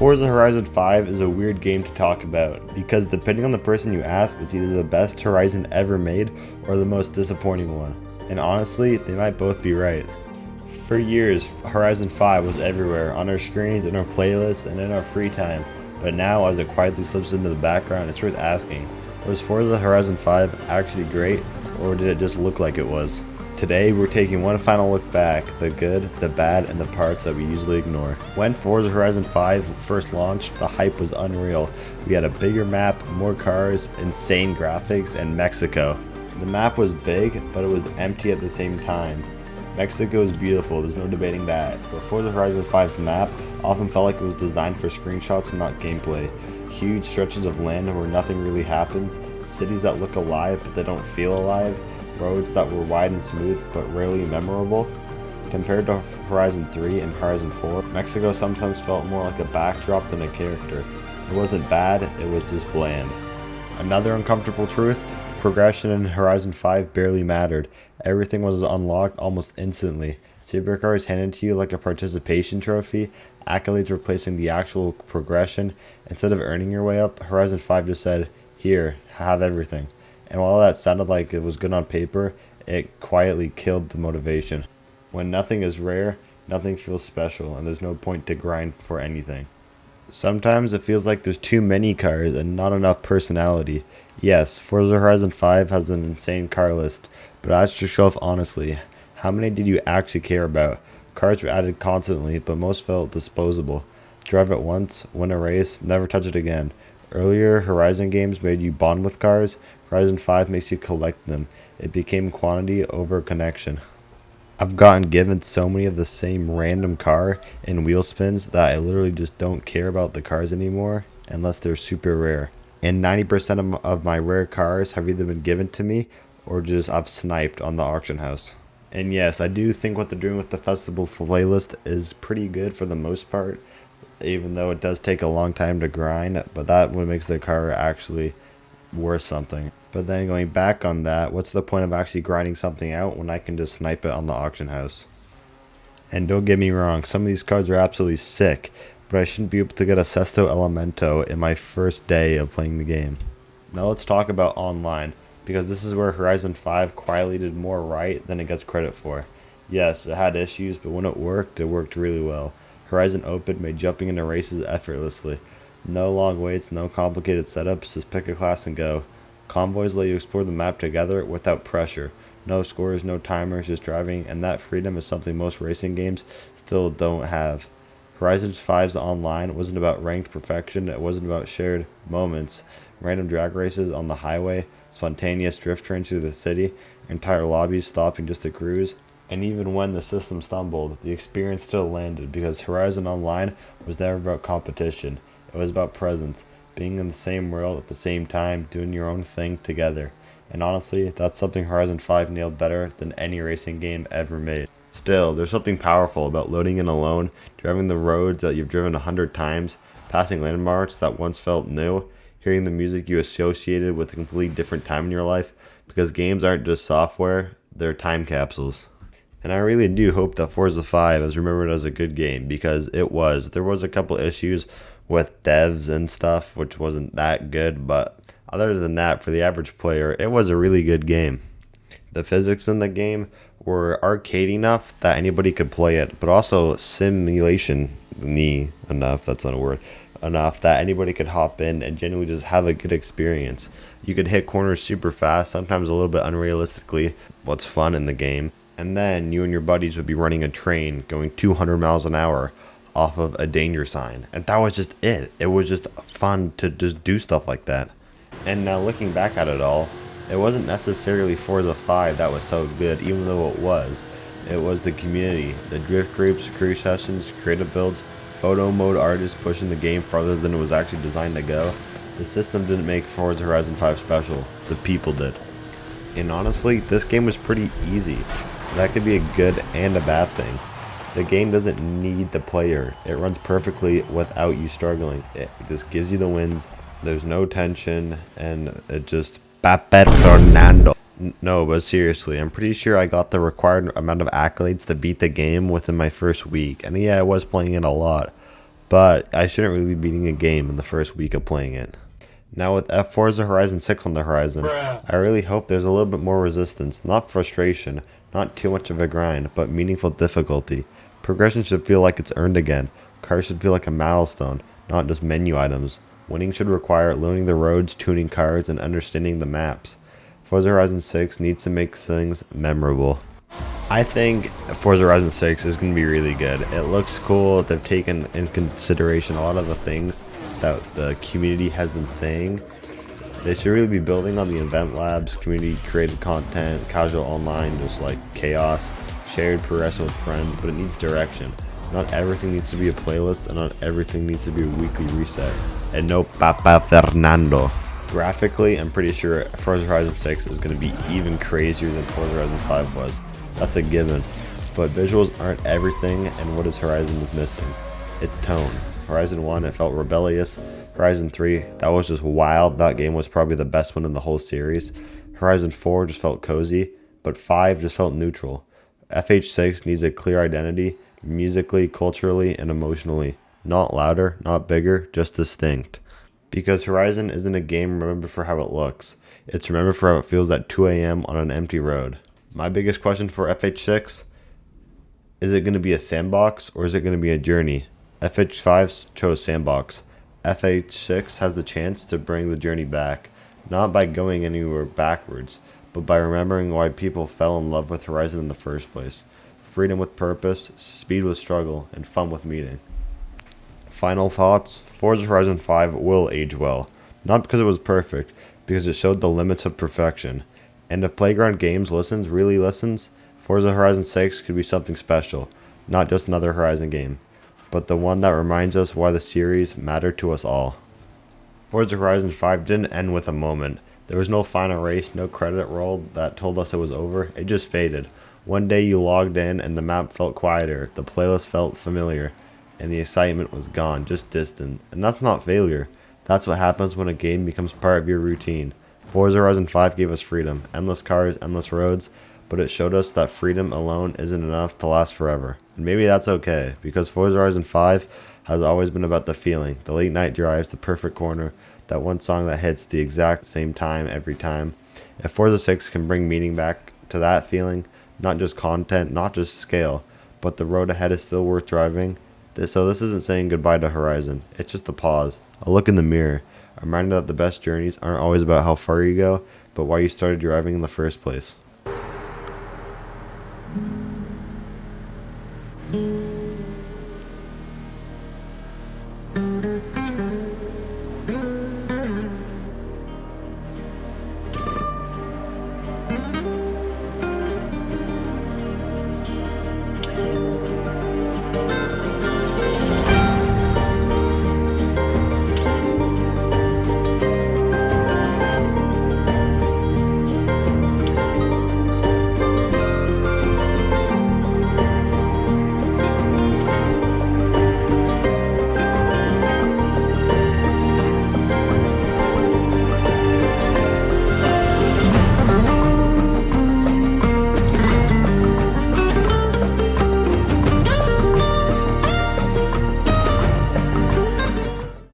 Forza Horizon 5 is a weird game to talk about, because depending on the person you ask, it's either the best Horizon ever made or the most disappointing one. And honestly, they might both be right. For years, Horizon 5 was everywhere, on our screens, in our playlists, and in our free time. But now, as it quietly slips into the background, it's worth asking, was Forza Horizon 5 actually great, or did it just look like it was? Today, we're taking one final look back, the good, the bad, and the parts that we usually ignore. When Forza Horizon 5 first launched, the hype was unreal. We had a bigger map, more cars, insane graphics, and Mexico. The map was big, but it was empty at the same time. Mexico is beautiful, there's no debating that, but Forza Horizon 5's map often felt like it was designed for screenshots and not gameplay. Huge stretches of land where nothing really happens, cities that look alive but they don't feel alive, roads that were wide and smooth but rarely memorable. Compared to Horizon 3 and Horizon 4, Mexico sometimes felt more like a backdrop than a character. It wasn't bad, it was just bland. Another uncomfortable truth, progression in Horizon 5 barely mattered. Everything was unlocked almost instantly. Supercars handed to you like a participation trophy, accolades replacing the actual progression. Instead of earning your way up, Horizon 5 just said, "Here, have everything." And while that sounded like it was good on paper, it quietly killed the motivation. When nothing is rare, nothing feels special, and there's no point to grind for anything. Sometimes it feels like there's too many cars and not enough personality. Yes, Forza Horizon 5 has an insane car list, but ask yourself honestly, how many did you actually care about? Cars were added constantly, but most felt disposable. Drive it once, win a race, never touch it again. Earlier Horizon games made you bond with cars. Horizon 5 makes you collect them. It became quantity over connection. I've gotten given so many of the same random car and wheel spins that I literally just don't care about the cars anymore unless they're super rare. And 90% of my rare cars have either been given to me or just I've sniped on the auction house. And yes, I do think what they're doing with the festival playlist is pretty good for the most part, even though it does take a long time to grind, but that what makes the car actually worth something. But then going back on that, what's the point of actually grinding something out when I can just snipe it on the auction house? And don't get me wrong, some of these cars are absolutely sick, but I shouldn't be able to get a Sesto Elemento in my first day of playing the game. Now let's talk about online, because this is where Horizon 5 quietly did more right than it gets credit for. Yes, it had issues, but when it worked really well. Horizon Open made jumping into races effortlessly. No long waits, no complicated setups, just pick a class and go. Convoys let you explore the map together without pressure. No scores, no timers, just driving, and that freedom is something most racing games still don't have. Horizon 5's online wasn't about ranked perfection, it wasn't about shared moments. Random drag races on the highway, spontaneous drift trains through the city, entire lobbies stopping just to cruise. And even when the system stumbled, the experience still landed because Horizon Online was never about competition. It was about presence, being in the same world at the same time, doing your own thing together. And honestly, that's something Horizon 5 nailed better than any racing game ever made. Still, there's something powerful about loading in alone, driving the roads that you've driven 100 times, passing landmarks that once felt new, hearing the music you associated with a completely different time in your life, because games aren't just software, they're time capsules. And I really do hope that Forza 5 is remembered as a good game, because it was. There was a couple issues with devs and stuff, which wasn't that good, but other than that, for the average player, it was a really good game. The physics in the game were arcade enough that anybody could play it, but also simulation-y enough, that's not a word, enough that anybody could hop in and genuinely just have a good experience. You could hit corners super fast, sometimes a little bit unrealistically, what's fun in the game. And then you and your buddies would be running a train going 200 miles an hour off of a danger sign. And that was just it. It was just fun to just do stuff like that. And now looking back at it all, it wasn't necessarily Forza 5 that was so good, even though it was. It was the community, the drift groups, crew sessions, creative builds, photo mode artists pushing the game farther than it was actually designed to go. The system didn't make Forza Horizon 5 special. The people did. And honestly, this game was pretty easy. That could be a good and a bad thing. The game doesn't need the player. It runs perfectly without you struggling. It just gives you the wins. There's no tension, and it just... Paper Fernando. No, but seriously, I'm pretty sure I got the required amount of accolades to beat the game within my first week. And yeah, I was playing it a lot. but I shouldn't really be beating a game in the first week of playing it. Now with Forza Horizon 6 on the horizon, I really hope there's a little bit more resistance, not frustration, not too much of a grind, but meaningful difficulty. Progression should feel like it's earned again. Cars should feel like a milestone, not just menu items. Winning should require learning the roads, tuning cars, and understanding the maps. Forza Horizon 6 needs to make things memorable. I think Forza Horizon 6 is going to be really good. It looks cool. They've taken in consideration a lot of the things that the community has been saying. They should really be building on the event labs, community created content, casual online, just like chaos, shared progression with friends, but it needs direction. Not everything needs to be a playlist, and not everything needs to be a weekly reset. And no Papa Fernando. Graphically, I'm pretty sure Forza Horizon 6 is going to be even crazier than Forza Horizon 5 was. That's a given. But visuals aren't everything, and what is Horizon is missing? Its tone. Horizon 1, it felt rebellious. Horizon 3, that was just wild. That game was probably the best one in the whole series. Horizon 4 just felt cozy, but 5 just felt neutral. FH6 needs a clear identity, musically, culturally, and emotionally. Not louder, not bigger, just distinct. Because Horizon isn't a game remembered for how it looks. It's remembered for how it feels at 2 a.m. on an empty road. My biggest question for FH6, is it going to be a sandbox or is it going to be a journey? FH5 chose sandbox. FH6 has the chance to bring the journey back, not by going anywhere backwards, but by remembering why people fell in love with Horizon in the first place. Freedom with purpose, speed with struggle, and fun with meaning. Final thoughts, Forza Horizon 5 will age well. Not because it was perfect, because it showed the limits of perfection. And if Playground Games really listens, Forza Horizon 6 could be something special. Not just another Horizon game, but the one that reminds us why the series mattered to us all. Forza Horizon 5 didn't end with a moment. There was no final race, no credit roll that told us it was over. It just faded. One day you logged in and the map felt quieter, the playlist felt familiar, and the excitement was gone, just distant. And that's not failure. That's what happens when a game becomes part of your routine. Forza Horizon 5 gave us freedom, endless cars, endless roads, but it showed us that freedom alone isn't enough to last forever. And maybe that's okay, because Forza Horizon 5 has always been about the feeling, the late night drives, the perfect corner, that one song that hits the exact same time every time. If Forza 6 can bring meaning back to that feeling, not just content, not just scale, but the road ahead is still worth driving. So this isn't saying goodbye to Horizon, it's just a pause, a look in the mirror, a reminder that the best journeys aren't always about how far you go, but why you started driving in the first place.